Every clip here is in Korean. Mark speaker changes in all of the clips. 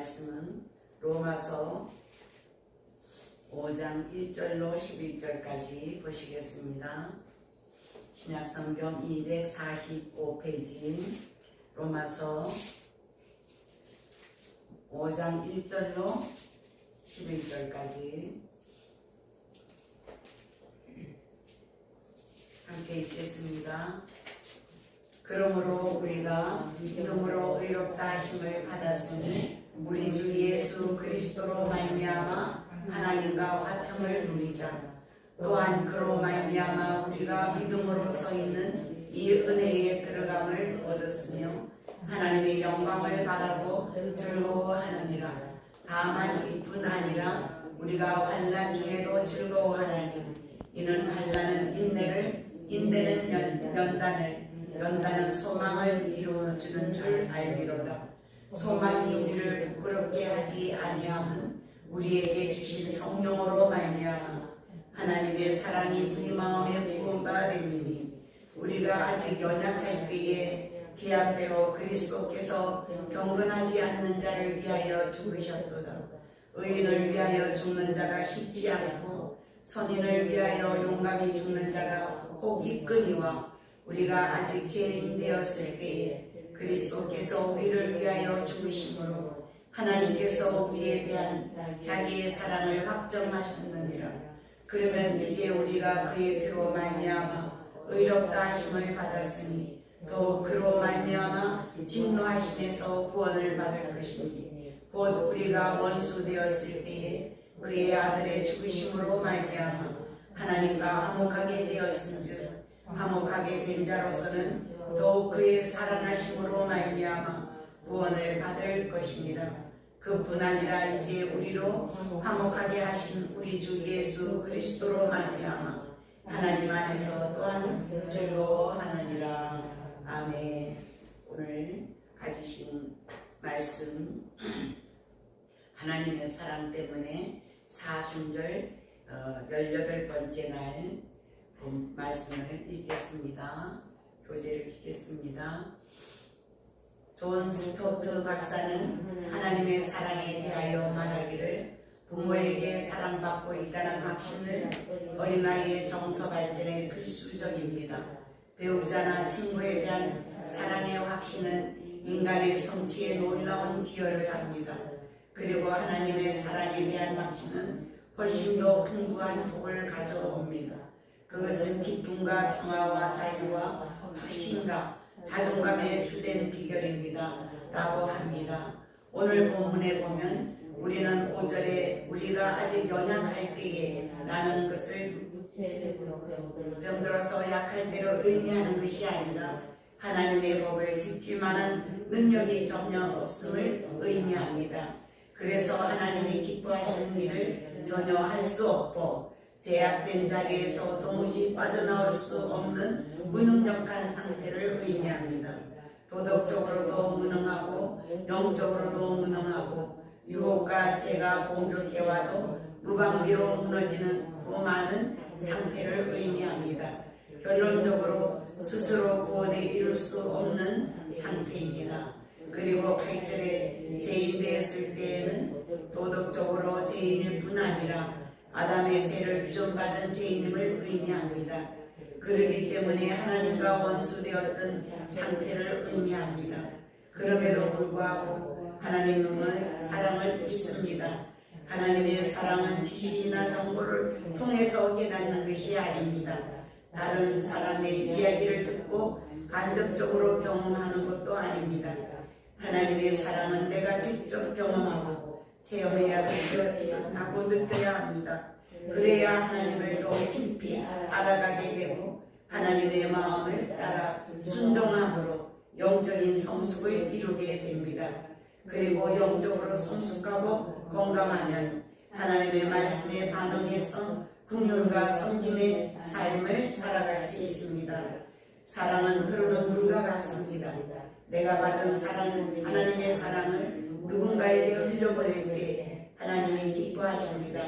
Speaker 1: 말씀은 로마서 5장 1절로 11절까지 보시겠습니다. 신약성경 245페이지 로마서 5장 1절로 11절까지 함께 읽겠습니다. 그러므로 우리가 믿음으로 의롭다 하심을 받았으니 우리 주 예수 그리스도로 말미암아 하나님과 화평을 누리자. 또한 그로 말미암아 우리가 믿음으로 서 있는 이 은혜에 들어감을 얻었으며 하나님의 영광을 바라고 즐거워하느니라. 다만 이뿐 아니라 우리가 환난 중에도 즐거워하나니 이는 환난은 인내를, 인내는 연단을, 연단은 소망을 이루어주는 줄 알기로다. 소망이 우리를 부끄럽게 하지 아니함은 우리에게 주신 성령으로 말미암아 하나님의 사랑이 우리 마음에 부음바 됨이니 우리가 아직 연약할 때에 계약대로 그리스도께서 경건하지 않는 자를 위하여 죽으셨도다. 의인을 위하여 죽는 자가 쉽지 않고 선인을 위하여 용감히 죽는 자가 혹 있거니와 우리가 아직 죄인 되었을 때에 그리스도께서 우리를 위하여 죽으심으로 하나님께서 우리에 대한 자기의 사랑을 확정하셨느니라. 그러면 이제 우리가 그의 피로 말미암아 의롭다 하심을 받았으니 또 그로 말미암아 진노하심에서 구원을 받을 것이니 곧 우리가 원수 되었을 때에 그의 아들의 죽으심으로 말미암아 하나님과 화목하게 되었은즉 화목하게 된 자로서는 또 그의 살아나심으로 말미암아 구원을 받을 것이니라. 그뿐 아니라 이제 우리로 화목하게 하신 우리 주 예수 그리스도로 말미암아 하나님 안에서 또한 즐거워하느니라. 아멘. 오늘 가지신 말씀 하나님의 사랑 때문에 사순절 18번째 날 말씀을 읽겠습니다. 교재를 읽겠습니다. 존 스토트 박사는 하나님의 사랑에 대하여 말하기를 부모에게 사랑받고 있다는 확신을 어린아이의 정서 발전에 필수적입니다. 배우자나 친구에 대한 사랑의 확신은 인간의 성취에 놀라운 기여를 합니다. 그리고 하나님의 사랑에 대한 확신은 훨씬 더 풍부한 복을 가져옵니다. 그것은 기쁨과 평화와 자유와 확신과 자존감의 주된 비결입니다. 라고 합니다. 오늘 본문에 보면 우리는 5절에 우리가 아직 연약할 때에 라는 것을 병들어서 약할 때로 의미하는 것이 아니라 하나님의 법을 지킬 만한 능력이 전혀 없음을 의미합니다. 그래서 하나님이 기뻐하시는 일을 전혀 할 수 없고 제약된 자리에서 도무지 빠져나올 수 없는 무능력한 상태를 의미합니다. 도덕적으로도 무능하고 영적으로도 무능하고 유혹과 죄가 공격해와도 무방비로 무너지는 고마는 상태를 의미합니다. 결론적으로 스스로 구원에 이룰 수 없는 상태입니다. 그리고 8절에 죄인 되었을 때에는 도덕적으로 죄인일 뿐 아니라 아담의 죄를 유전받은 죄인임을 의미합니다. 그러기 때문에 하나님과 원수되었던 상태를 의미합니다. 그럼에도 불구하고 하나님의 사랑을 입습니다. 하나님의 사랑은 지식이나 정보를 통해서 깨닫는 것이 아닙니다. 다른 사람의 이야기를 듣고 간접적으로 경험하는 것도 아닙니다. 하나님의 사랑은 내가 직접 경험하고 체험해야 하고 느껴야 합니다. 그래야 하나님을 더 깊이 알아가게 되고 하나님의 마음을 따라 순종함으로 영적인 성숙을 이루게 됩니다. 그리고 영적으로 성숙하고 건강하면 하나님의 말씀에 반응해서 긍휼과 섬김의 삶을 살아갈 수 있습니다. 사랑은 흐르는 물과 같습니다. 내가 받은 사랑, 하나님의 사랑을 누군가에게 흘려보낼 때 하나님이 기뻐하십니다.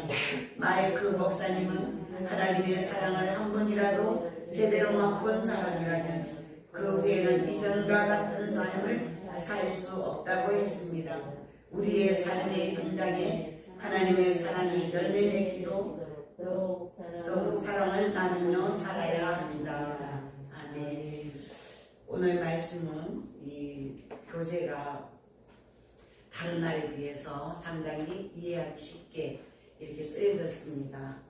Speaker 1: 마이크 목사님은 하나님의 사랑을 한 번이라도 제대로 맛본 사람이라면 그 후에는 이전과 같은 삶을 살 수 없다고 했습니다. 우리의 삶의 현장에 하나님의 사랑이 열매 맺기로 더욱 사랑을 나누며 살아야 합니다. 아멘. 오늘 말씀은 이 교재가 다른 날에 비해서 상당히 이해하기 쉽게 이렇게 쓰여졌습니다.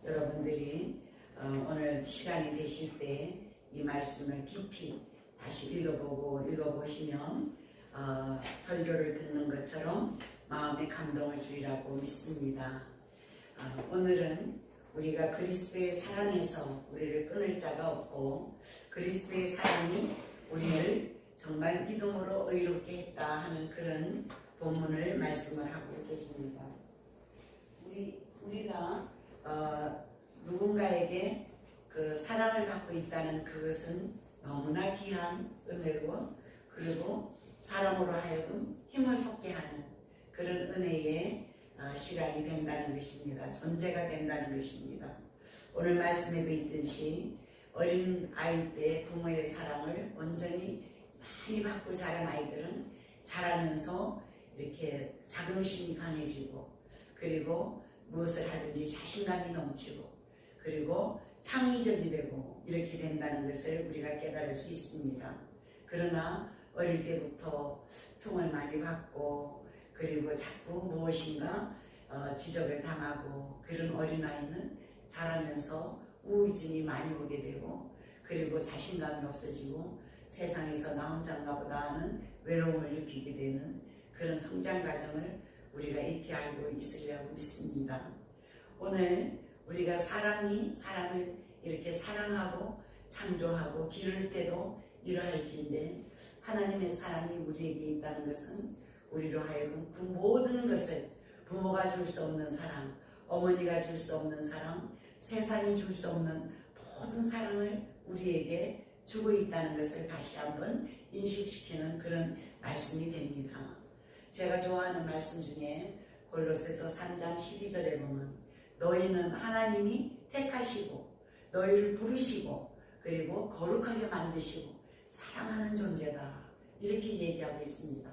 Speaker 1: 여러분들이 오늘 시간이 되실 때 이 말씀을 깊이 다시 읽어보시면 설교를 듣는 것처럼 마음의 감동을 주리라고 믿습니다. 오늘은 우리가 그리스도의 사랑에서 우리를 끊을 자가 없고 그리스도의 사랑이 우리를 정말 믿음으로 의롭게 했다 하는 그런 본문을 말씀을 하고 계십니다. 우리가 누군가에게 그 사랑을 받고 있다는 그것은 너무나 귀한 은혜고 그리고 사람으로 하여금 힘을 솟게 하는 그런 은혜의 시간이 된다는 것입니다. 존재가 된다는 것입니다. 오늘 말씀에도 있듯이 어린 아이 때 부모의 사랑을 온전히 많이 받고 자란 아이들은 자라면서 이렇게 자긍심이 강해지고 그리고 무엇을 하든지 자신감이 넘치고 그리고 창의적이 되고 이렇게 된다는 것을 우리가 깨달을 수 있습니다. 그러나 어릴 때부터 총을 많이 받고 그리고 자꾸 무엇인가 지적을 당하고 그런 어린아이는 자라면서 우울증이 많이 오게 되고 그리고 자신감이 없어지고 세상에서 나 혼자인가 보다 하는 외로움을 느끼게 되는 그런 성장 과정을 우리가 익히 알고 있으리라고 믿습니다. 오늘 우리가 사람을 이렇게 사랑하고 창조하고 기를 때도 이러할지인데 하나님의 사랑이 우리에게 있다는 것은 우리로 하여금 그 모든 것을 부모가 줄 수 없는 사랑, 어머니가 줄 수 없는 사랑, 세상이 줄 수 없는 모든 사랑을 우리에게 주고 있다는 것을 다시 한번 인식시키는 그런 말씀이 됩니다. 제가 좋아하는 말씀 중에 골로새서 3장 12절에 보면 너희는 하나님이 택하시고 너희를 부르시고 그리고 거룩하게 만드시고 사랑하는 존재다 이렇게 얘기하고 있습니다.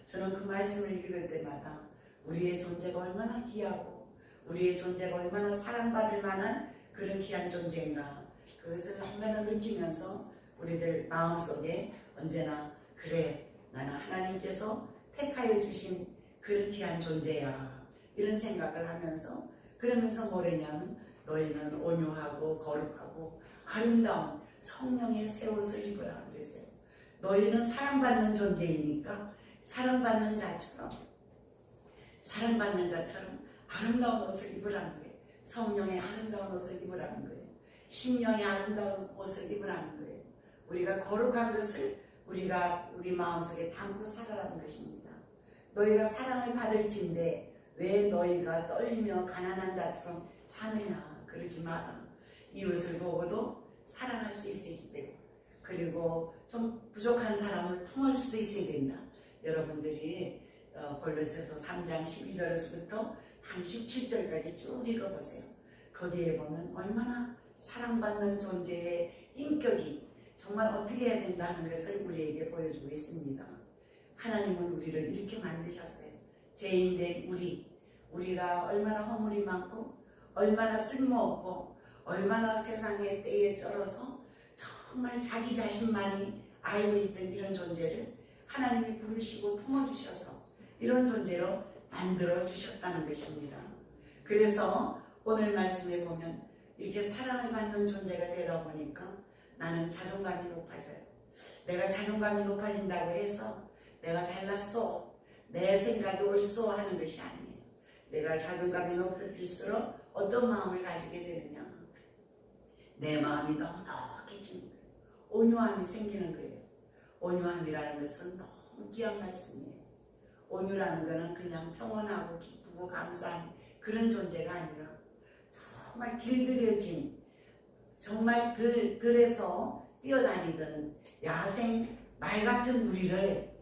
Speaker 1: 저는 그 말씀을 읽을 때마다 우리의 존재가 얼마나 귀하고 우리의 존재가 얼마나 사랑받을 만한 그런 귀한 존재인가 그것을 얼마나 느끼면서 우리들 마음속에 언제나 그래 나는 하나님께서 택하여 주신 그런 귀한 존재야 이런 생각을 하면서 그러면서 뭐래냐면 너희는 온유하고 거룩하고 아름다운 성령의 새 옷을 입으라 그랬어요. 너희는 사랑받는 존재이니까 사랑받는 자처럼 아름다운 옷을 입으라는 거예요. 성령의 아름다운 옷을 입으라는 거예요. 심령의 아름다운 옷을 입으라는 거예요. 우리가 거룩한 것을 우리 마음속에 담고 살아라는 것입니다. 너희가 사랑을 받을진데 왜 너희가 떨리며 가난한 자처럼 사느냐 그러지 마라. 이웃을 보고도 사랑할 수 있어야 되고 그리고 좀 부족한 사람을 품을 수도 있어야 된다. 여러분들이 골로새서 3장 12절에서부터 한 17절까지 쭉 읽어보세요. 거기에 보면 얼마나 사랑받는 존재의 인격이 정말 어떻게 해야 된다는 것을 우리에게 보여주고 있습니다. 하나님은 우리를 이렇게 만드셨어요. 죄인된 우리가 얼마나 허물이 많고 얼마나 쓸모없고 얼마나 세상의 때에 쩔어서 정말 자기 자신만이 알고 있던 이런 존재를 하나님이 부르시고 품어주셔서 이런 존재로 만들어 주셨다는 것입니다. 그래서 오늘 말씀에 보면 이렇게 사랑을 받는 존재가 되다 보니까 나는 자존감이 높아져요. 내가 자존감이 높아진다고 해서 내가 잘났어, 내 생각이 옳소 하는 것이 아니에요. 내가 자존감이 높아질수록 어떤 마음을 가지게 되느냐, 내 마음이 넉넉해지는 거예요. 온유함이 생기는 거예요. 온유함이라는 것은 너무 귀한 말씀이에요. 온유라는 것은 그냥 평온하고 기쁘고 감사한 그런 존재가 아니라 정말 길들여진, 정말 그래서 뛰어다니던 야생 말 같은 우리를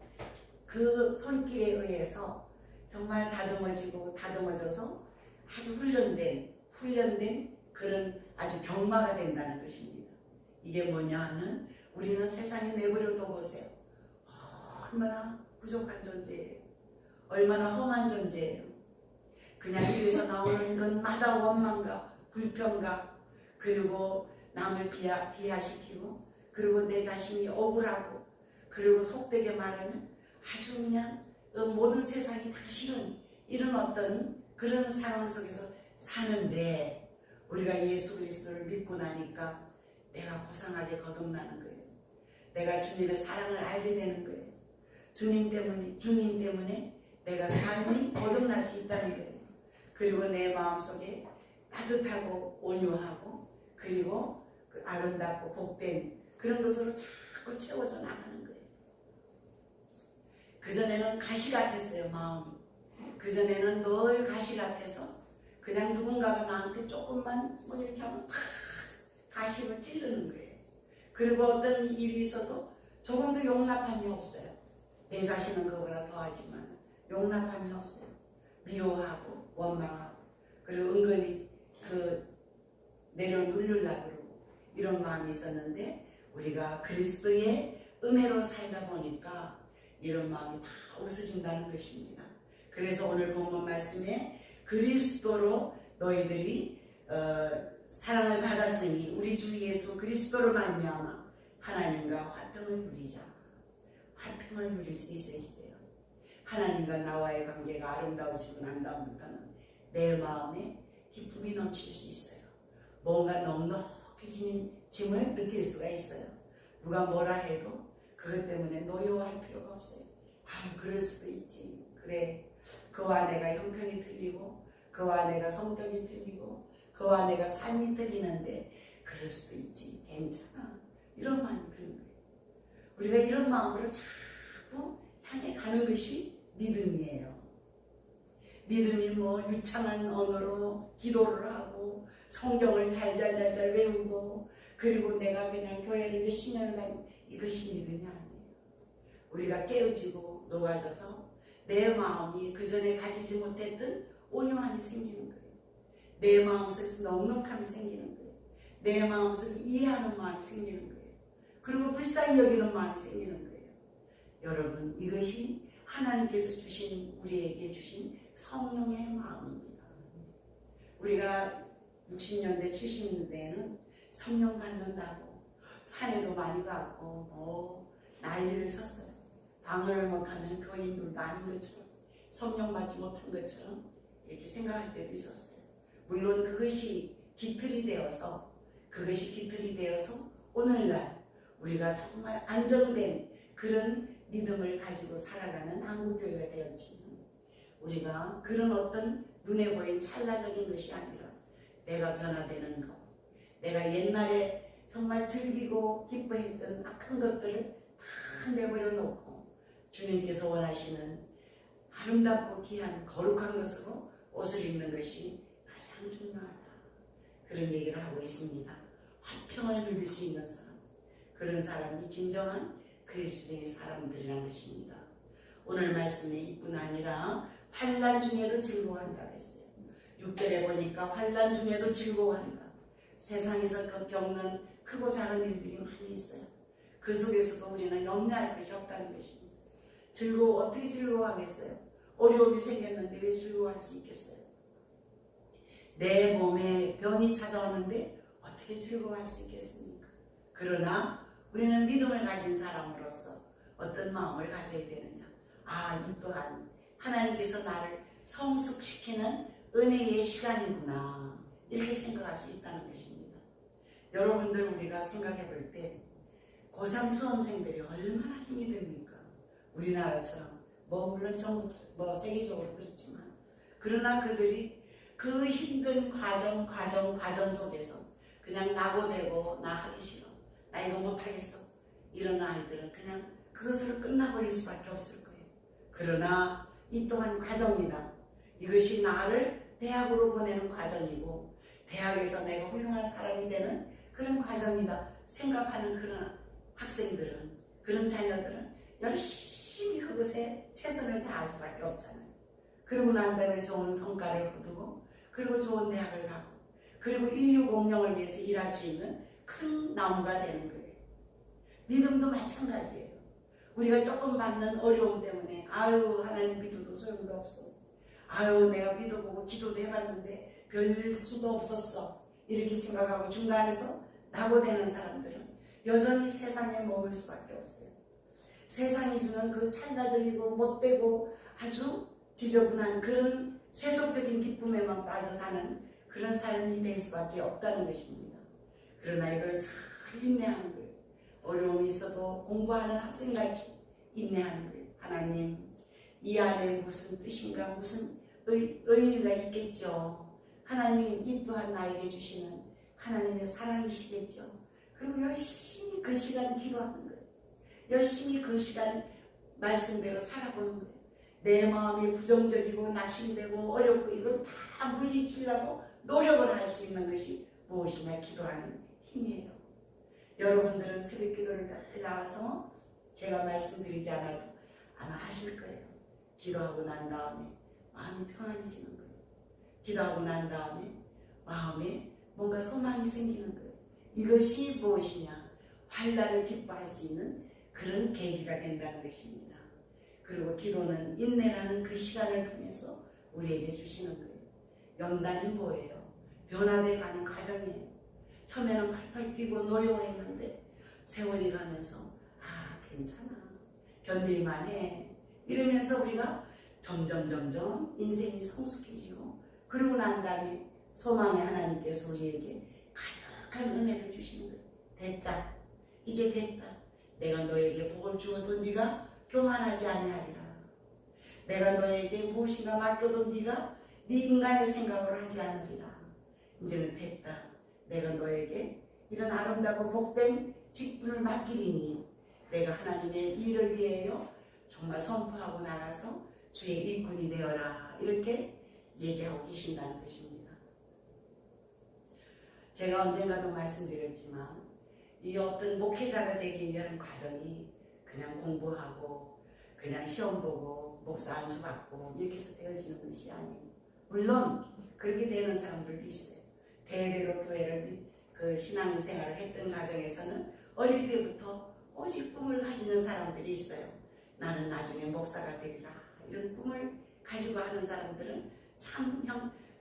Speaker 1: 그 손길에 의해서 정말 다듬어져서 아주 훈련된 그런 아주 경마가 된다는 것입니다. 이게 뭐냐 하면 우리는 세상에 내버려 둬 보세요. 얼마나 부족한 존재예요. 얼마나 험한 존재예요. 그냥 입에서 나오는 것마다 원망과 불평과 그리고 남을 비하시키고 그리고 내 자신이 억울하고 그리고 속되게 말하면 아주 그냥 모든 세상이 다 싫은 이런 어떤 그런 상황 속에서 사는데 우리가 예수 그리스도를 믿고 나니까 내가 고상하게 거듭나는 거예요. 내가 주님의 사랑을 알게 되는 거예요. 주님 때문에 내가 삶이 거듭날 수 있다는 거예요. 그리고 내 마음속에 따뜻하고 온유하고 그리고 그 아름답고 복된 그런 것으로 자꾸 채워져 나가는 거예요. 그전에는 가시 같았어요, 마음이. 그전에는 늘 가시 같아서 그냥 누군가가 나한테 조금만 뭐 이렇게 하면 다 가시로 찌르는 거예요. 그리고 어떤 일이 있어도 조금도 용납함이 없어요. 내 자신은 그거보다 더하지만 용납함이 없어요. 미워하고 원망하고 그리고 은근히 내려누르려고 그러고 이런 마음이 있었는데 우리가 그리스도의 은혜로 살다 보니까 이런 마음이 다 없어진다는 것입니다. 그래서 오늘 본문 말씀에 그리스도로 너희들이 사랑을 받았으니 우리 주 예수 그리스도로 말미암아 하나님과 화평을 누리자. 화평을 누릴 수 있어야 돼요. 하나님과 나와의 관계가 아름다워지고 난 다음부터는 내 마음에 기쁨이 넘칠 수 있어요. 뭔가 넉넉해진 짐을 느낄 수가 있어요. 누가 뭐라 해도 그것 때문에 노여워할 필요가 없어요. 그럴 수도 있지. 그래, 그와 내가 형편이 틀리고 그와 내가 성격이 틀리고 그와 내가 삶이 틀리는데 그럴 수도 있지. 괜찮아. 이런 마음이 드는 거예요. 우리가 이런 마음으로 자꾸 향해 가는 것이 믿음이에요. 믿음이 뭐 유창한 언어로 기도를 하고 성경을 잘 외우고 그리고 내가 그냥 교회를 몇십 년을 다니고 이것이 믿음이 아니에요. 우리가 깨어지고 녹아져서 내 마음이 그전에 가지지 못했던 온유함이 생기는 거예요. 내 마음속에서 넉넉함이 생기는 거예요. 내 마음속에 이해하는 마음이 생기는 거예요. 그리고 불쌍히 여기는 마음이 생기는 거예요. 여러분, 이것이 하나님께서 우리에게 주신 성령의 마음입니다. 우리가 60년대, 70년대에는 성령 받는다고 산에도 많이 가고 난리를 쳤어요. 방언을 못하면 교인들도 아닌 것처럼 성령 받지 못한 것처럼 이렇게 생각할 때도 있었어요. 물론 그것이 기틀이 되어서 오늘날 우리가 정말 안정된 그런 믿음을 가지고 살아가는 한국교회가 되었지만 우리가 그런 어떤 눈에 보이는 찰나적인 것이 아니라 내가 변화되는 것, 내가 옛날에 정말 즐기고 기뻐했던 악한 것들을 다 내버려 놓고 주님께서 원하시는 아름답고 귀한 거룩한 것으로 옷을 입는 것이 가장 중요하다. 그런 얘기를 하고 있습니다. 화평을 누릴 수 있는 사람, 그런 사람이 진정한 그리스도의 사람들이라는 것입니다. 오늘 말씀에 이뿐 아니라 환난 중에도 즐거워한다고 했어요. 6절에 보니까 환난 중에도 즐거워한다. 세상에서 겪는 크고 작은 일들이 많이 있어요. 그 속에서도 우리는 염려할 것이 없다는 것입니다. 어떻게 즐거워하겠어요? 어려움이 생겼는데 왜 즐거워할 수 있겠어요? 내 몸에 병이 찾아오는데 어떻게 즐거워할 수 있겠습니까? 그러나 우리는 믿음을 가진 사람으로서 어떤 마음을 가져야 되느냐? 이 또한 하나님께서 나를 성숙시키는 은혜의 시간이구나. 이렇게 생각할 수 있다는 것입니다. 여러분들, 우리가 생각해 볼 때 고3 수험생들이 얼마나 힘이 듭니까? 우리나라처럼 물론 세계적으로 그렇지만 그러나 그들이 그 힘든 과정 속에서 그냥 나고대고 나 하기 싫어, 나 이거 못하겠어, 이런 아이들은 그냥 그것으로 끝나버릴 수밖에 없을 거예요. 그러나 이 또한 과정이다. 이것이 나를 대학으로 보내는 과정이고 대학에서 내가 훌륭한 사람이 되는 그런 과정이다 생각하는 그런 학생들은, 그런 자녀들은 열심히 그것에 최선을 다할 수밖에 없잖아요. 그러고 난 다음에 좋은 성과를 거두고 그리고 좋은 대학을 가고 그리고 인류 공영을 위해서 일할 수 있는 큰 나무가 되는 거예요. 믿음도 마찬가지예요. 우리가 조금 받는 어려움 때문에 아유 하나님 믿어도 소용도 없어. 아유 내가 믿어보고 기도도 해봤는데 별 수도 없었어. 이렇게 생각하고 중간에서 낙오되는 사람들은 여전히 세상에 머물 수밖에 없어요. 세상이 주는 그 찰나적이고 못되고 아주 지저분한 그런 세속적인 기쁨에만 빠져 사는 그런 삶이 될 수밖에 없다는 것입니다. 그러나 이걸 잘 인내하는 거예요. 어려움이 있어도 공부하는 학생같이 인내하는 거예요. 하나님 이 안에 무슨 뜻인가 무슨 의미가 있겠죠. 하나님 이 또한 나에게 주시는 하나님의 사랑이시겠죠. 그리고 열심히 그 시간 기도하는 거예요. 열심히 그 시간 말씀대로 살아보는 거예요. 내 마음이 부정적이고 낙심되고 어렵고 이걸 다 물리치려고 노력을 할 수 있는 것이 무엇이냐 기도하는 힘이에요. 여러분들은 새벽 기도를 나와서 제가 말씀드리지 않아도 아마 하실 거예요. 기도하고 난 다음에 마음이 평안해지는 거예요. 기도하고 난 다음에 마음에 뭔가 소망이 생기는 거예요. 이것이 무엇이냐? 환난을 기뻐할 수 있는 그런 계기가 된다는 것입니다. 그리고 기도는 인내라는 그 시간을 통해서 우리에게 주시는 거예요. 연단이 뭐예요? 변화돼 가는 과정이에요. 처음에는 팔팔 뛰고 노여워했는데 세월이 가면서 아 괜찮아 견딜만 해 이러면서 우리가 점점 인생이 성숙해지고 그러고 난 다음에 소망의 하나님께서 우리에게 가득한 은혜를 주시는 거예요. 됐다. 이제 됐다. 내가 너에게 복을 주어도 네가 교만하지 아니하리라. 내가 너에게 무엇인가 맡겨도 네가 네 인간의 생각을 하지 않으리라. 이제는 됐다. 내가 너에게 이런 아름답고 복된 직분을 맡기리니 내가 하나님의 일을 위하여 정말 선포하고 나가서 주의 일꾼이 되어라. 이렇게 얘기하고 계신다는 것입니다. 제가 언젠가도 말씀드렸지만 이 어떤 목회자가 되기 위한 과정이 그냥 공부하고 그냥 시험 보고 목사 안수 받고 이렇게 해서 되어지는 것이 아니에요. 물론 그렇게 되는 사람들도 있어요. 대대로 교회를 그 신앙생활을 했던 가정에서는 어릴 때부터 오직 꿈을 가지는 사람들이 있어요. 나는 나중에 목사가 되리라 이런 꿈을 가지고 하는 사람들은 참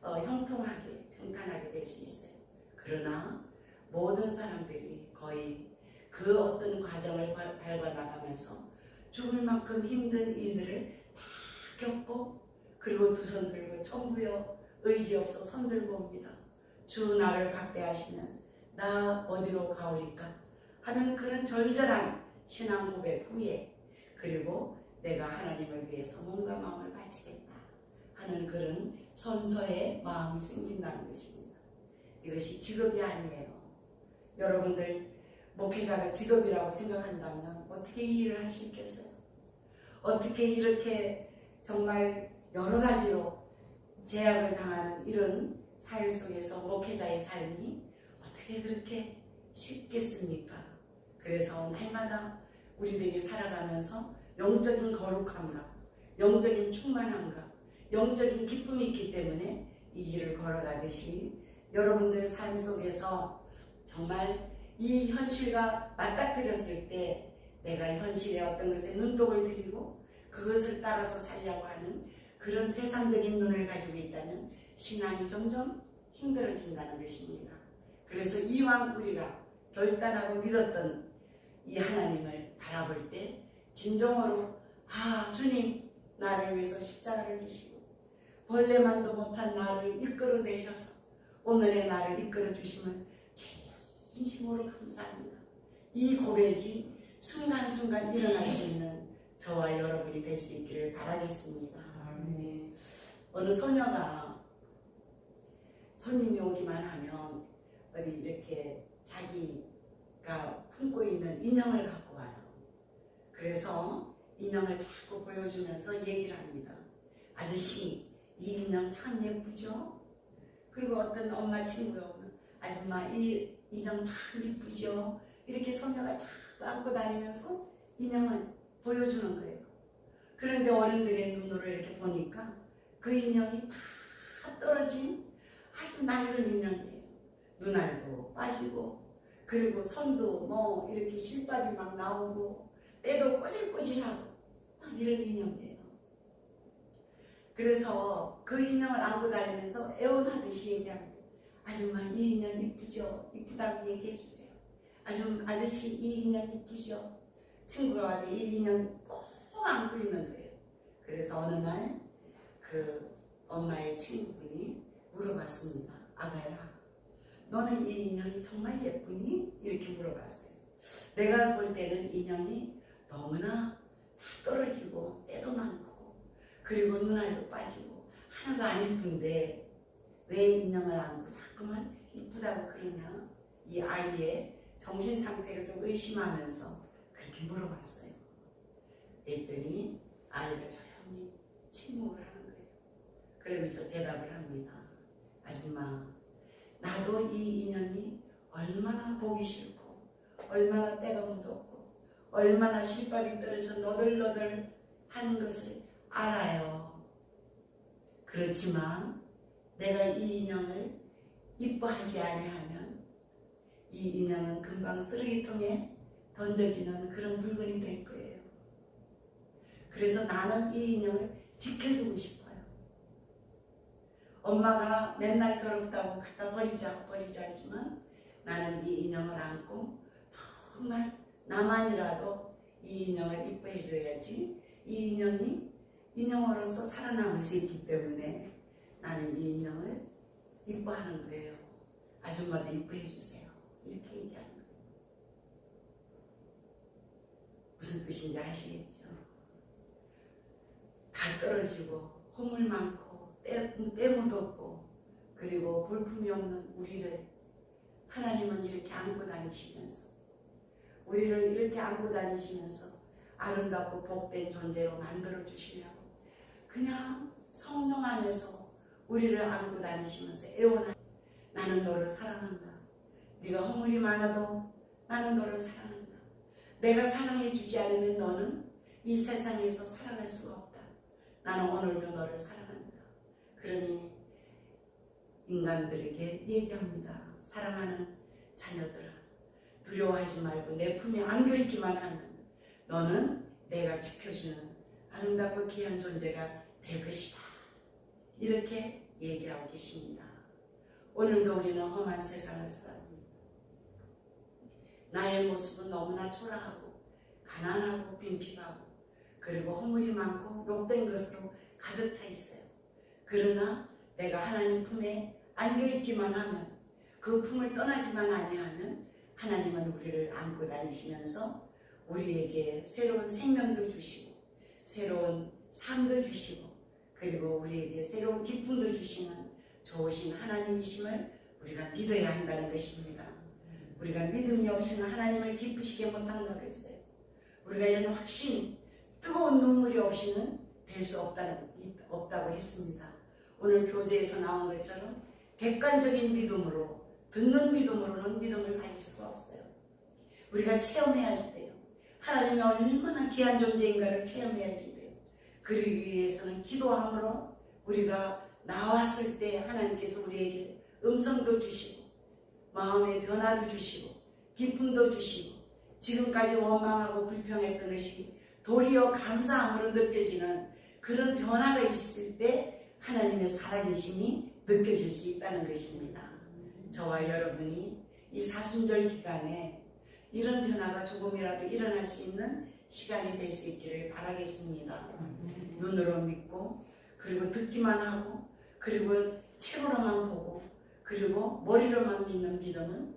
Speaker 1: 형통하게 평탄하게 될 수 있어요. 그러나 모든 사람들이 거의 그 어떤 과정을 밟아 나가면서 죽을 만큼 힘든 일들을 다 겪고 그리고 두 손 들고 천부여 의지 없어 손 들고 옵니다. 주 나를 박대하시면 나 어디로 가오리까 하는 그런 절절한 신앙 고백 후에 그리고 내가 하나님을 위해서 몸과 마음을 바치겠다 하는 그런 선서의 마음이 생긴다는 것입니다. 이것이 직업이 아니에요. 여러분들 목회자가 직업이라고 생각한다면 어떻게 이 일을 할 수 있겠어요? 어떻게 이렇게 정말 여러 가지로 제약을 당하는 이런 사회 속에서 목회자의 삶이 어떻게 그렇게 쉽겠습니까? 그래서 날마다 우리들이 살아가면서 영적인 거룩함과 영적인 충만함과 영적인 기쁨이 있기 때문에 이 길을 걸어가듯이 여러분들 삶 속에서 정말 이 현실과 맞닥뜨렸을 때 내가 현실의 어떤 것에 눈독을 들이고 그것을 따라서 살려고 하는 그런 세상적인 눈을 가지고 있다면 신앙이 점점 힘들어진다는 것입니다. 그래서 이왕 우리가 결단하고 믿었던 이 하나님을 바라볼 때 진정으로 아 주님 나를 위해서 십자가를 지시고 벌레만도 못한 나를 이끌어내셔서 오늘의 나를 이끌어 주시면 진심으로 감사합니다. 이 고백이 순간순간 일어날 수 있는 저와 여러분이 될 수 있기를 바라겠습니다. 네. 어느 소녀가 손님이 오기만 하면 어디 이렇게 자기가 품고 있는 인형을 갖고 와요. 그래서 인형을 자꾸 보여주면서 얘기를 합니다. 아저씨 이 인형 참 예쁘죠? 그리고 어떤 엄마 친구가 오면 아줌마 이 인형 참 예쁘죠? 이렇게 소녀가 자꾸 안고 다니면서 인형을 보여주는 거예요. 그런데 어른들의 눈으로 이렇게 보니까 그 인형이 다 떨어진 아주 낡은 인형이에요. 눈알도 빠지고 그리고 손도 뭐 이렇게 실밥이 막 나오고 때도 꼬질꼬질하고 막 이런 인형이에요. 그래서 그 인형을 안고 다니면서 애원하듯이 얘기합니다. 아줌마 이 인형 이쁘죠? 이쁘다고 얘기해 주세요. 아저씨 이 인형 이쁘죠? 친구가 와도 이 인형 꼭 안고 있는 거예요. 그래서 어느 날 그 엄마의 친구분이 물어봤습니다. 아가야, 너는 이 인형이 정말 예쁘니? 이렇게 물어봤어요. 내가 볼 때는 인형이 너무나 다 떨어지고 때도 많고 그리고 눈알도 빠지고 하나도 안 이쁜데 왜 인형을 안고 자꾸만 이쁘다고 그러냐? 이 아이의 정신 상태를 좀 의심하면서 그렇게 물어봤어요. 그랬더니 아이가 조용히 침묵을 하는 거예요. 그러면서 대답을 합니다. 아줌마, 나도 이 인형이 얼마나 보기 싫고 얼마나 때가 묻었고 얼마나 실밥이 떨어져 너덜너덜 하는 것을 알아요. 그렇지만 내가 이 인형을 이뻐하지 아니하면 이 인형은 금방 쓰레기통에 던져지는 그런 물건이 될 거예요. 그래서 나는 이 인형을 지켜주고 싶어요. 엄마가 맨날 더럽다고 갖다 버리자 하지만 나는 이 인형을 안고 정말 나만이라도 이 인형을 이뻐해 줘야지. 이 인형이 인형으로서 살아남을 수 있기 때문에 나는 이 인형을 이뻐하는 거예요. 아줌마도 이뻐해 주세요. 이렇게 얘기하는 거예요. 무슨 뜻인지 아시겠죠? 다 떨어지고 허물 많고 때 묻었고 그리고 볼품이 없는 우리를 하나님은 이렇게 안고 다니시면서 우리를 이렇게 안고 다니시면서 아름답고 복된 존재로 만들어 주시려고 그냥 성령 안에서 우리를 안고 다니시면서 애원하는 나는 너를 사랑한다. 네가 허물이 많아도 나는 너를 사랑한다. 내가 사랑해 주지 않으면 너는 이 세상에서 살아갈 수가 없다. 나는 오늘도 너를 사랑한다. 그러니 인간들에게 얘기합니다. 사랑하는 자녀들아, 두려워하지 말고 내 품에 안겨있기만 하면 너는 내가 지켜주는 아름답고 귀한 존재가 될 것이다. 이렇게 얘기하고 계십니다. 오늘도 우리는 험한 세상을 살아갑니다. 나의 모습은 너무나 초라하고 가난하고 빈핍하고 그리고 허물이 많고 욕된 것으로 가득 차 있어요. 그러나 내가 하나님 품에 안겨있기만 하면 그 품을 떠나지만 아니하면 하나님은 우리를 안고 다니시면서 우리에게 새로운 생명도 주시고 새로운 삶도 주시고 그리고 우리에게 새로운 기쁨도 주시는 좋으신 하나님이심을 우리가 믿어야 한다는 것입니다. 우리가 믿음이 없이는 하나님을 기쁘시게 못한다고 했어요. 우리가 이런 확신, 뜨거운 눈물이 없이는 될 수 없다고 했습니다. 오늘 교재에서 나온 것처럼 객관적인 믿음으로 듣는 믿음으로는 믿음을 가질 수가 없어요. 우리가 체험해야지 돼요. 하나님이 얼마나 귀한 존재인가를 체험해야지 돼요. 그러기 위해서는 기도함으로 우리가 나왔을 때 하나님께서 우리에게 음성도 주시고 마음의 변화도 주시고 기쁨도 주시고 지금까지 원망하고 불평했던 것이 도리어 감사함으로 느껴지는 그런 변화가 있을 때 하나님의 살아계심이 느껴질 수 있다는 것입니다. 저와 여러분이 이 사순절 기간에 이런 변화가 조금이라도 일어날 수 있는 시간이 될 수 있기를 바라겠습니다. 눈으로 믿고 그리고 듣기만 하고 그리고 책으로만 보고 그리고 머리로만 믿는 믿음은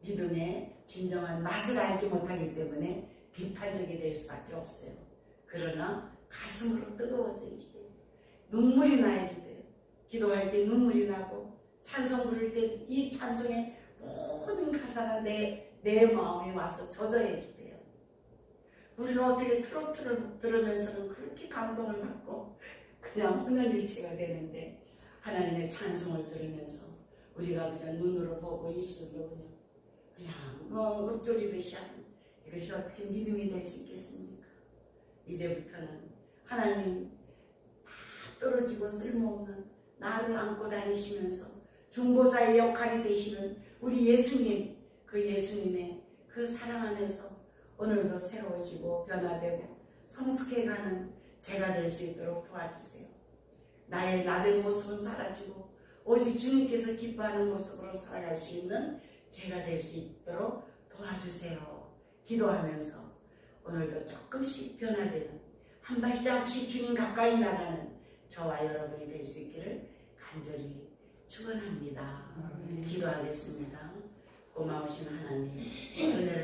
Speaker 1: 믿음의 진정한 맛을 알지 못하기 때문에 비판적이 될 수밖에 없어요. 그러나 가슴으로 뜨거워져야지 돼요. 눈물이 나야지 돼요. 기도할 때 눈물이 나고 찬송 부를 때 이 찬송의 모든 가사가 내 마음에 와서 젖어야지 돼요. 우리가 어떻게 트로트를 들으면서는 그렇게 감동을 받고 그냥 혼연일체가 되는데 하나님의 찬송을 들으면서 우리가 그냥 눈으로 보고 입술로 그냥 읊조리듯이 하는 이것이 어떻게 믿음이 될 수 있겠습니까? 이제부터는 하나님 다 떨어지고 쓸모없는 나를 안고 다니시면서 중보자의 역할이 되시는 우리 예수님, 그 예수님의 그 사랑 안에서 오늘도 새로워지고 변화되고 성숙해가는 제가 될 수 있도록 도와주세요. 나의 나된 모습은 사라지고 오직 주님께서 기뻐하는 모습으로 살아갈 수 있는 제가 될 수 있도록 도와주세요. 기도하면서 오늘도 조금씩 변화되는 한 발자국씩 주님 가까이 나가는 저와 여러분이 될 수 있기를 간절히 축원합니다. 기도하겠습니다. 고마우신 하나님, 은혜를